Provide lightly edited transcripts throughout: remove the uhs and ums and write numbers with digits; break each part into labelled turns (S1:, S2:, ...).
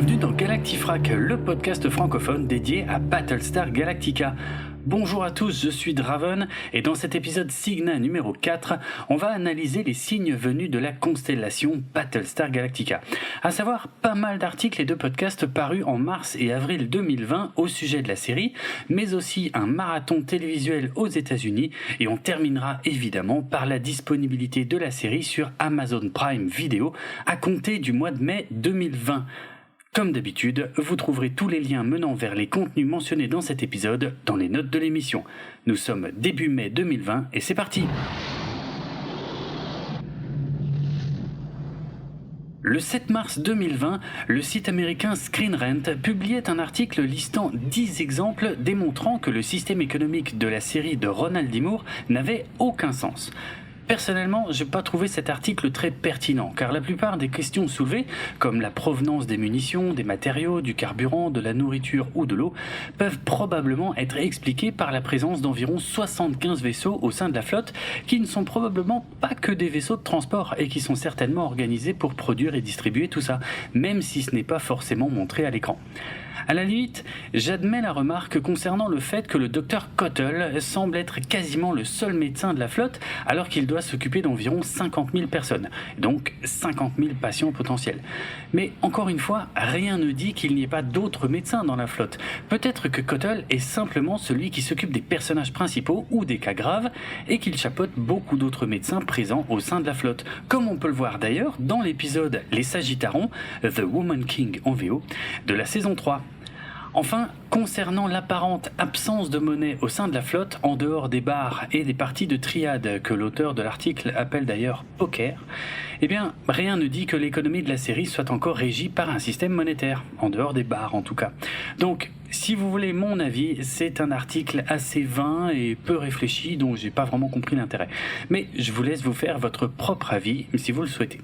S1: bienvenue dans Galactifrac, le podcast francophone dédié à Battlestar Galactica. Bonjour à tous, je suis Draven et dans cet épisode Cygna numéro 4, on va analyser les signes venus de la constellation Battlestar Galactica. À savoir pas mal d'articles et de podcasts parus en mars et avril 2020 au sujet de la série, mais aussi un marathon télévisuel aux États-Unis et on terminera évidemment par la disponibilité de la série sur Amazon Prime Video à compter du mois de mai 2020. Comme d'habitude, vous trouverez tous les liens menant vers les contenus mentionnés dans cet épisode dans les notes de l'émission. Nous sommes début mai 2020 et c'est parti! Le 7 mars 2020, le site américain Screen Rant publiait un article listant 10 exemples démontrant que le système économique de la série de Ronald D. Moore n'avait aucun sens. Personnellement, je n'ai pas trouvé cet article très pertinent, car la plupart des questions soulevées, comme la provenance des munitions, des matériaux, du carburant, de la nourriture ou de l'eau, peuvent probablement être expliquées par la présence d'environ 75 vaisseaux au sein de la flotte, qui ne sont probablement pas que des vaisseaux de transport et qui sont certainement organisés pour produire et distribuer tout ça, même si ce n'est pas forcément montré à l'écran. À la limite, j'admets la remarque concernant le fait que le docteur Cottle semble être quasiment le seul médecin de la flotte alors qu'il doit s'occuper d'environ 50 000 personnes, donc 50 000 patients potentiels. Mais encore une fois, rien ne dit qu'il n'y ait pas d'autres médecins dans la flotte. Peut-être que Cottle est simplement celui qui s'occupe des personnages principaux ou des cas graves et qu'il chapeaute beaucoup d'autres médecins présents au sein de la flotte, comme on peut le voir d'ailleurs dans l'épisode Les Sagittarons, The Woman King en VO, de la saison 3. Enfin, concernant l'apparente absence de monnaie au sein de la flotte, en dehors des bars et des parties de triade que l'auteur de l'article appelle d'ailleurs poker, eh bien, rien ne dit que l'économie de la série soit encore régie par un système monétaire, en dehors des bars en tout cas. Donc, si vous voulez mon avis, c'est un article assez vain et peu réfléchi dont j'ai pas vraiment compris l'intérêt. Mais je vous laisse vous faire votre propre avis si vous le souhaitez.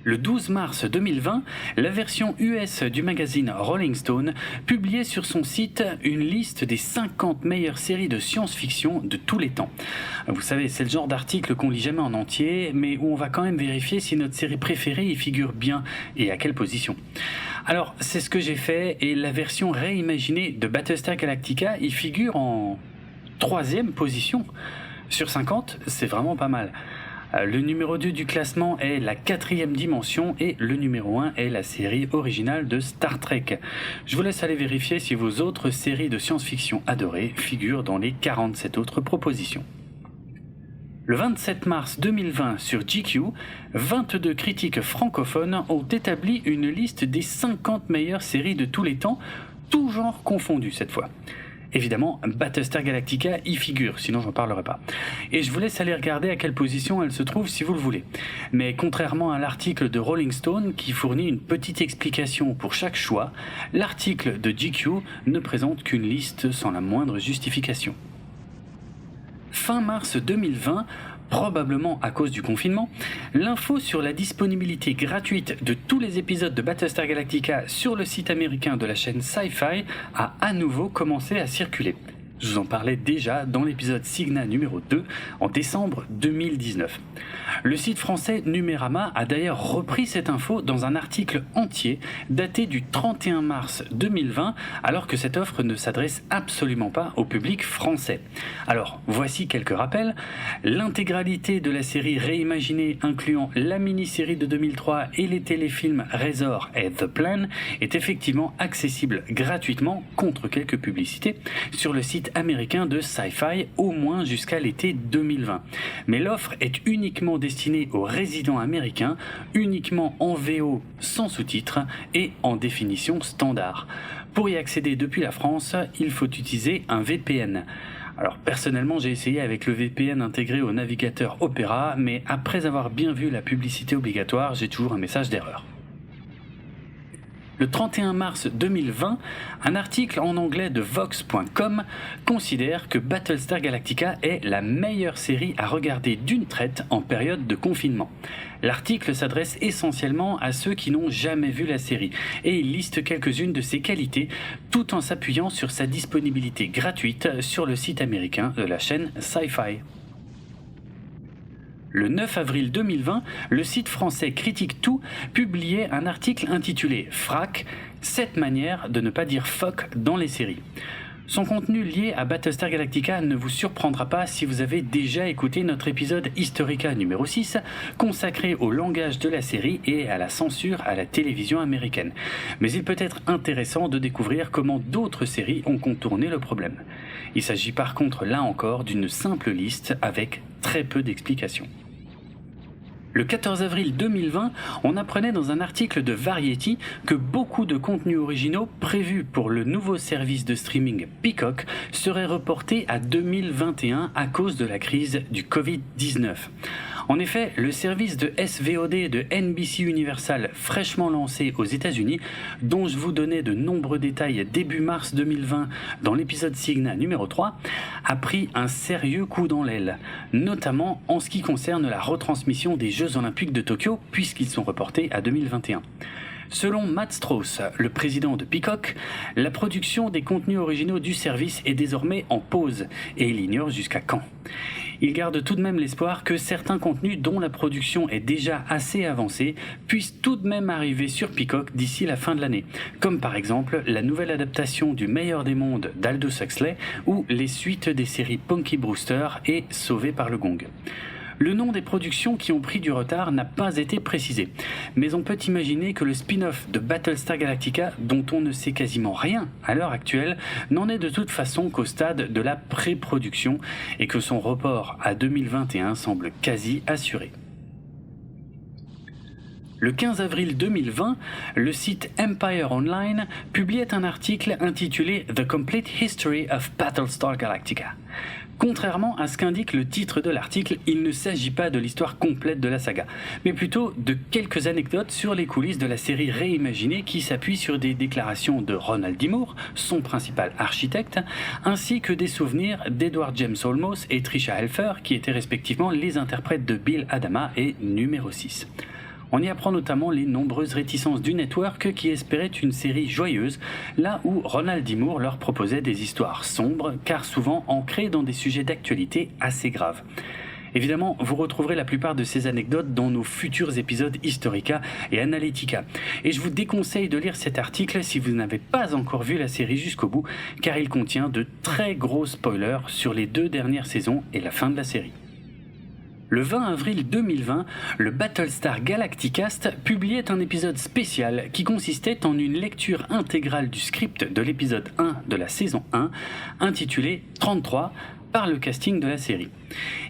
S1: Le 12 mars 2020, la version US du magazine Rolling Stone publiait sur son site une liste des 50 meilleures séries de science-fiction de tous les temps. Vous savez, c'est le genre d'article qu'on lit jamais en entier, mais où on va quand même vérifier si notre série préférée y figure bien et à quelle position. Alors, c'est ce que j'ai fait et la version réimaginée de Battlestar Galactica y figure en 3e position. Sur 50, c'est vraiment pas mal. Le numéro 2 du classement est la 4e dimension et le numéro 1 est la série originale de Star Trek. Je vous laisse aller vérifier si vos autres séries de science-fiction adorées figurent dans les 47 autres propositions. Le 27 mars 2020 sur GQ, 22 critiques francophones ont établi une liste des 50 meilleures séries de tous les temps, tous genres confondus cette fois. Évidemment, Battlestar Galactica y figure, sinon j'en parlerai pas. Et je vous laisse aller regarder à quelle position elle se trouve si vous le voulez. Mais contrairement à l'article de Rolling Stone qui fournit une petite explication pour chaque choix, l'article de GQ ne présente qu'une liste sans la moindre justification. Fin mars 2020, probablement à cause du confinement, l'info sur la disponibilité gratuite de tous les épisodes de Battlestar Galactica sur le site américain de la chaîne Sci-Fi a à nouveau commencé à circuler. Je vous en parlais déjà dans l'épisode Cygna numéro 2 en décembre 2019. Le site français Numérama a d'ailleurs repris cette info dans un article entier daté du 31 mars 2020 alors que cette offre ne s'adresse absolument pas au public français. Alors, voici quelques rappels. L'intégralité de la série réimaginée incluant la mini-série de 2003 et les téléfilms Razor et The Plan est effectivement accessible gratuitement contre quelques publicités sur le site américain de Sci-Fi au moins jusqu'à l'été 2020. Mais l'offre est uniquement destinée aux résidents américains, uniquement en VO sans sous-titres et en définition standard. Pour y accéder depuis la France, il faut utiliser un VPN. Alors personnellement j'ai essayé avec le VPN intégré au navigateur Opera, mais après avoir bien vu la publicité obligatoire, j'ai toujours un message d'erreur. Le 31 mars 2020, un article en anglais de Vox.com considère que Battlestar Galactica est la meilleure série à regarder d'une traite en période de confinement. L'article s'adresse essentiellement à ceux qui n'ont jamais vu la série et il liste quelques-unes de ses qualités tout en s'appuyant sur sa disponibilité gratuite sur le site américain de la chaîne Sci-Fi. Le 9 avril 2020, le site français Critique Tout publiait un article intitulé « Frac, 7 manières de ne pas dire fuck dans les séries ». Son contenu lié à Battlestar Galactica ne vous surprendra pas si vous avez déjà écouté notre épisode Historica numéro 6, consacré au langage de la série et à la censure à la télévision américaine. Mais il peut être intéressant de découvrir comment d'autres séries ont contourné le problème. Il s'agit par contre là encore d'une simple liste avec très peu d'explications. Le 14 avril 2020, on apprenait dans un article de Variety que beaucoup de contenus originaux prévus pour le nouveau service de streaming Peacock seraient reportés à 2021 à cause de la crise du Covid-19. En effet, le service de SVOD de NBC Universal fraîchement lancé aux États-Unis, dont je vous donnais de nombreux détails début mars 2020 dans l'épisode Cigna numéro 3, a pris un sérieux coup dans l'aile, notamment en ce qui concerne la retransmission des Jeux Olympiques de Tokyo puisqu'ils sont reportés à 2021. Selon Matt Strauss, le président de Peacock, la production des contenus originaux du service est désormais en pause et il ignore jusqu'à quand. Il garde tout de même l'espoir que certains contenus dont la production est déjà assez avancée puissent tout de même arriver sur Peacock d'ici la fin de l'année, comme par exemple la nouvelle adaptation du Meilleur des mondes d'Aldous Huxley ou les suites des séries Punky Brewster et Sauvé par le Gong. Le nom des productions qui ont pris du retard n'a pas été précisé, mais on peut imaginer que le spin-off de Battlestar Galactica, dont on ne sait quasiment rien à l'heure actuelle, n'en est de toute façon qu'au stade de la pré-production et que son report à 2021 semble quasi assuré. Le 15 avril 2020, le site Empire Online publiait un article intitulé « The Complete History of Battlestar Galactica ». Contrairement à ce qu'indique le titre de l'article, il ne s'agit pas de l'histoire complète de la saga, mais plutôt de quelques anecdotes sur les coulisses de la série réimaginée qui s'appuient sur des déclarations de Ronald D. Moore, son principal architecte, ainsi que des souvenirs d'Edward James Olmos et Tricia Helfer, qui étaient respectivement les interprètes de Bill Adama et numéro 6. On y apprend notamment les nombreuses réticences du network qui espérait une série joyeuse, là où Ronald D. Moore leur proposait des histoires sombres, car souvent ancrées dans des sujets d'actualité assez graves. Évidemment, vous retrouverez la plupart de ces anecdotes dans nos futurs épisodes Historica et Analytica. Et je vous déconseille de lire cet article si vous n'avez pas encore vu la série jusqu'au bout, car il contient de très gros spoilers sur les 2 dernières saisons et la fin de la série. Le 20 avril 2020, le Battlestar Galacticast publiait un épisode spécial qui consistait en une lecture intégrale du script de l'épisode 1 de la saison 1, intitulé 33, par le casting de la série.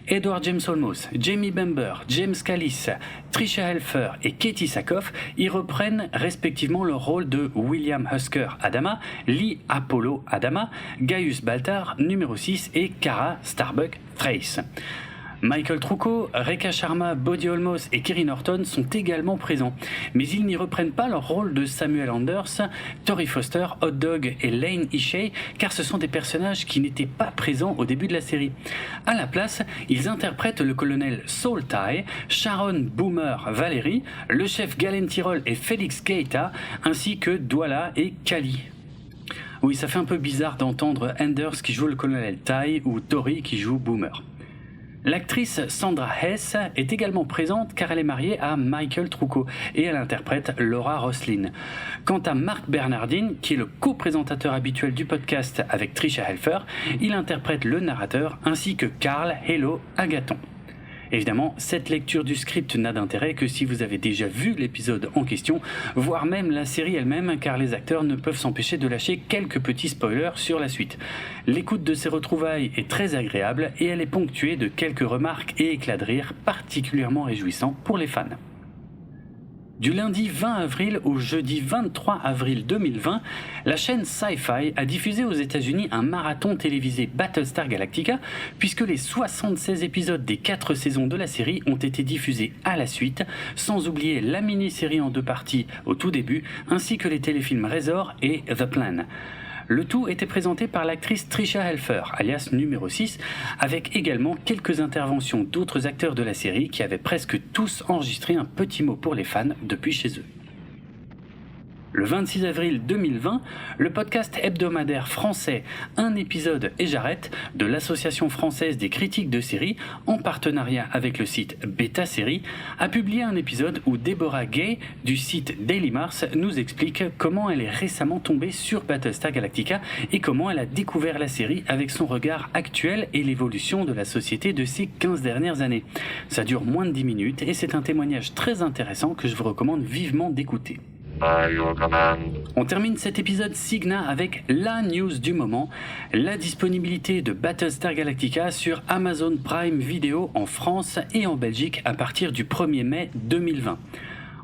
S1: Edward James Olmos, Jamie Bamber, James Callis, Tricia Helfer et Katie Sackhoff y reprennent respectivement le rôle de William Husker Adama, Lee Apollo Adama, Gaius Baltar numéro 6 et Kara Starbuck Thrace. Michael Trucco, Rekha Sharma, Bodhi Olmos et Kerry Norton sont également présents, mais ils n'y reprennent pas leur rôle de Samuel Anders, Tori Foster, Hot Dog et Lane Ishey, car ce sont des personnages qui n'étaient pas présents au début de la série. À la place, ils interprètent le colonel Saul Tigh, Sharon Boomer Valerie, le chef Galen Tyrol et Félix Keita, ainsi que Douala et Kali. Oui, ça fait un peu bizarre d'entendre Anders qui joue le colonel Tigh ou Tori qui joue Boomer. L'actrice Sandra Hess est également présente car elle est mariée à Michael Trucco et elle interprète Laura Roslin. Quant à Mark Bernardin, qui est le co-présentateur habituel du podcast avec Tricia Helfer, il interprète le narrateur ainsi que Carl Hello Agathon. Évidemment, cette lecture du script n'a d'intérêt que si vous avez déjà vu l'épisode en question, voire même la série elle-même, car les acteurs ne peuvent s'empêcher de lâcher quelques petits spoilers sur la suite. L'écoute de ces retrouvailles est très agréable et elle est ponctuée de quelques remarques et éclats de rire particulièrement réjouissants pour les fans. Du lundi 20 avril au jeudi 23 avril 2020, la chaîne Sci-Fi a diffusé aux États-Unis un marathon télévisé Battlestar Galactica, puisque les 76 épisodes des 4 saisons de la série ont été diffusés à la suite, sans oublier la mini-série en 2 parties au tout début, ainsi que les téléfilms Razor et The Plan. Le tout était présenté par l'actrice Tricia Helfer, alias numéro 6, avec également quelques interventions d'autres acteurs de la série qui avaient presque tous enregistré un petit mot pour les fans depuis chez eux. Le 26 avril 2020, le podcast hebdomadaire français Un épisode et j'arrête de l'Association française des critiques de séries, en partenariat avec le site Beta Série, a publié un épisode où Deborah Gay du site Daily Mars nous explique comment elle est récemment tombée sur Battlestar Galactica et comment elle a découvert la série avec son regard actuel et l'évolution de la société de ces 15 dernières années. Ça dure moins de 10 minutes et c'est un témoignage très intéressant que je vous recommande vivement d'écouter. On termine cet épisode Cigna avec la news du moment, la disponibilité de Battlestar Galactica sur Amazon Prime Video en France et en Belgique à partir du 1er mai 2020.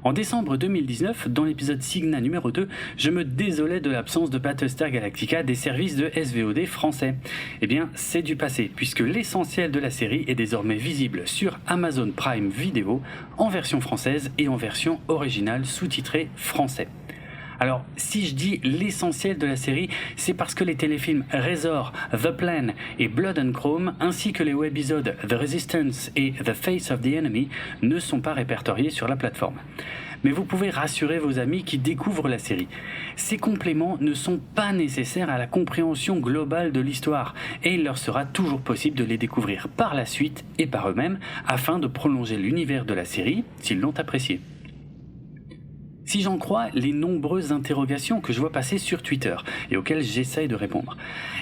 S1: En décembre 2019, dans l'épisode Cigna numéro 2, je me désolais de l'absence de Battlestar Galactica des services de SVOD français. Eh bien, c'est du passé, puisque l'essentiel de la série est désormais visible sur Amazon Prime Video, en version française et en version originale sous-titrée français. Alors, si je dis l'essentiel de la série, c'est parce que les téléfilms Razor, The Plan et Blood and Chrome, ainsi que les webisodes The Resistance et The Face of the Enemy, ne sont pas répertoriés sur la plateforme. Mais vous pouvez rassurer vos amis qui découvrent la série. Ces compléments ne sont pas nécessaires à la compréhension globale de l'histoire, et il leur sera toujours possible de les découvrir par la suite et par eux-mêmes, afin de prolonger l'univers de la série, s'ils l'ont apprécié. Si j'en crois les nombreuses interrogations que je vois passer sur Twitter et auxquelles j'essaye de répondre,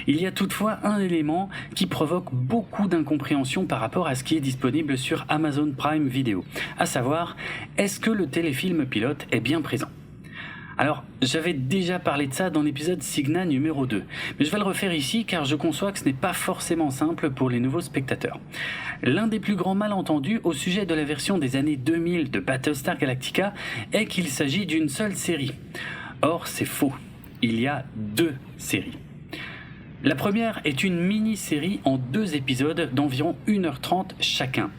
S1: il y a toutefois un élément qui provoque beaucoup d'incompréhension par rapport à ce qui est disponible sur Amazon Prime Video, à savoir, est-ce que le téléfilm pilote est bien présent ? Alors, j'avais déjà parlé de ça dans l'épisode Cigna numéro 2, mais je vais le refaire ici car je conçois que ce n'est pas forcément simple pour les nouveaux spectateurs. L'un des plus grands malentendus au sujet de la version des années 2000 de Battlestar Galactica est qu'il s'agit d'une seule série. Or, c'est faux. Il y a 2 séries. La première est une mini-série en 2 épisodes d'environ 1h30 chacun.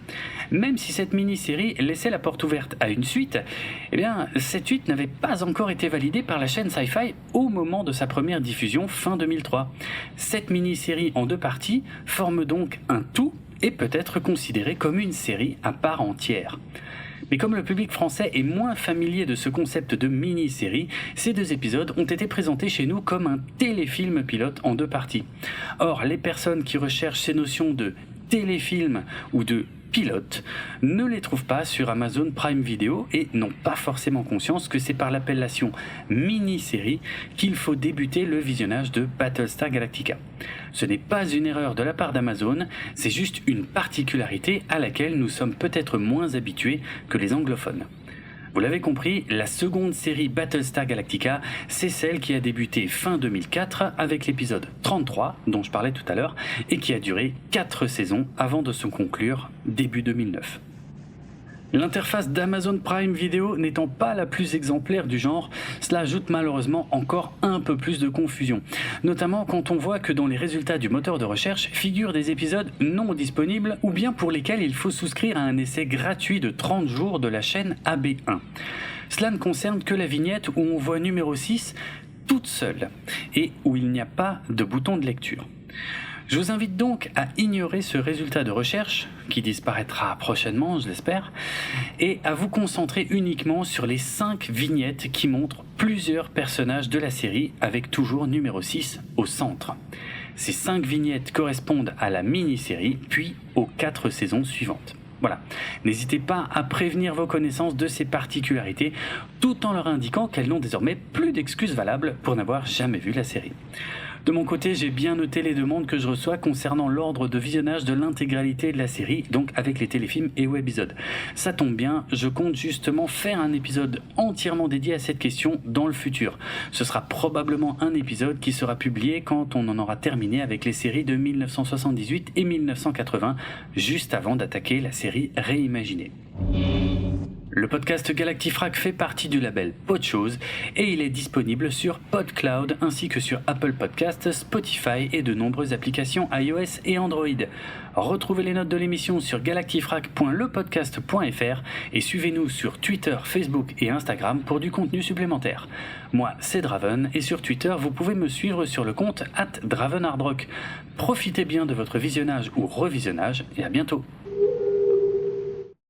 S1: Même si cette mini-série laissait la porte ouverte à une suite, eh bien, cette suite n'avait pas encore été validée par la chaîne Sci-Fi au moment de sa première diffusion fin 2003. Cette mini-série en 2 parties forme donc un tout et peut être considérée comme une série à part entière. Mais comme le public français est moins familier de ce concept de mini-série, ces 2 épisodes ont été présentés chez nous comme un téléfilm pilote en 2 parties. Or, les personnes qui recherchent ces notions de téléfilm ou de pilote ne les trouvent pas sur Amazon Prime Video et n'ont pas forcément conscience que c'est par l'appellation mini-série qu'il faut débuter le visionnage de Battlestar Galactica. Ce n'est pas une erreur de la part d'Amazon, c'est juste une particularité à laquelle nous sommes peut-être moins habitués que les anglophones. Vous l'avez compris, la seconde série Battlestar Galactica, c'est celle qui a débuté fin 2004 avec l'épisode 33, dont je parlais tout à l'heure, et qui a duré 4 saisons avant de se conclure début 2009. L'interface d'Amazon Prime Video n'étant pas la plus exemplaire du genre, cela ajoute malheureusement encore un peu plus de confusion. Notamment quand on voit que dans les résultats du moteur de recherche figurent des épisodes non disponibles ou bien pour lesquels il faut souscrire à un essai gratuit de 30 jours de la chaîne AB1. Cela ne concerne que la vignette où on voit numéro 6 toute seule et où il n'y a pas de bouton de lecture. Je vous invite donc à ignorer ce résultat de recherche, qui disparaîtra prochainement, je l'espère, et à vous concentrer uniquement sur les 5 vignettes qui montrent plusieurs personnages de la série, avec toujours numéro 6 au centre. Ces 5 vignettes correspondent à la mini-série, puis aux 4 saisons suivantes. Voilà, n'hésitez pas à prévenir vos connaissances de ces particularités, tout en leur indiquant qu'elles n'ont désormais plus d'excuses valables pour n'avoir jamais vu la série. De mon côté, j'ai bien noté les demandes que je reçois concernant l'ordre de visionnage de l'intégralité de la série, donc avec les téléfilms et webisodes. Ça tombe bien, je compte justement faire un épisode entièrement dédié à cette question dans le futur. Ce sera probablement un épisode qui sera publié quand on en aura terminé avec les séries de 1978 et 1980, juste avant d'attaquer la série réimaginée. Le podcast Galactifrac fait partie du label Podchose et il est disponible sur PodCloud ainsi que sur Apple Podcasts, Spotify et de nombreuses applications iOS et Android. Retrouvez les notes de l'émission sur galactifrac.lepodcast.fr et suivez-nous sur Twitter, Facebook et Instagram pour du contenu supplémentaire. Moi, c'est Draven et sur Twitter, vous pouvez me suivre sur le compte @DravenHardRock. Profitez bien de votre visionnage ou revisionnage et à bientôt.